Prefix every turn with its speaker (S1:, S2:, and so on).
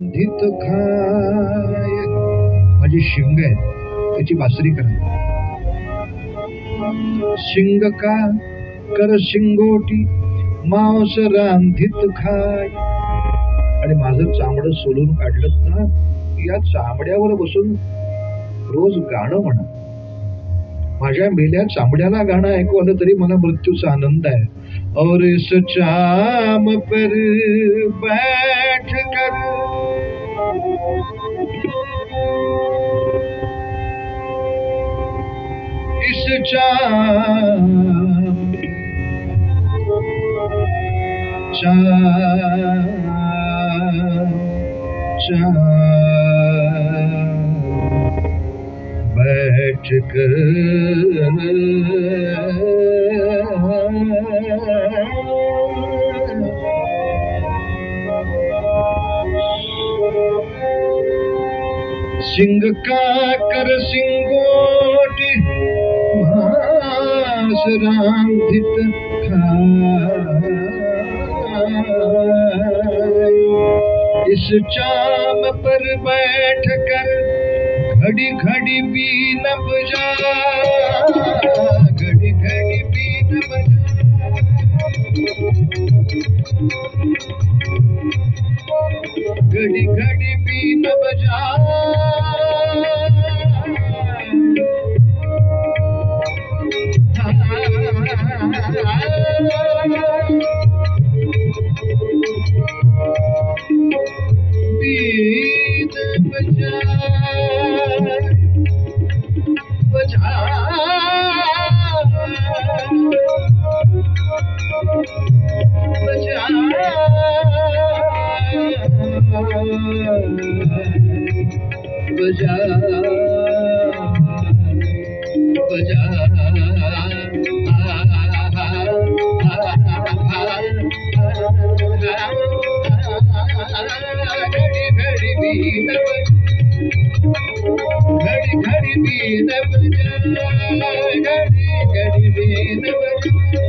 S1: धित खाय माझी शिंग आहे त्याची बासरी करा. शिंग का कर शिंगोटी मांस रांधित खाय. आणि माझं चामडं सोलून काढलं ना, या चामड्यावर बसून रोज गाणं म्हणा. माझ्या मेल्या चामड्याला गाणं ऐकू आलं तरी मला मृत्यूचा आनंद आहे. और इस चाम पर बैठ कर इस चाम बैठ कर सिंग का कर सिंगोटी मांस रांधित खाय. इस चाम पर बैठ कर घड़ी घड़ी बीन बजा. घड़ी घड़ी बीन बजा. घड़ी घड़ी बीन बजा. बीन बजा बजा बजा बजा बजा. घड़ी घड़ी बीन घड़ी घड़ी बीन बजा. घड़ी घड़ी बीन बजा.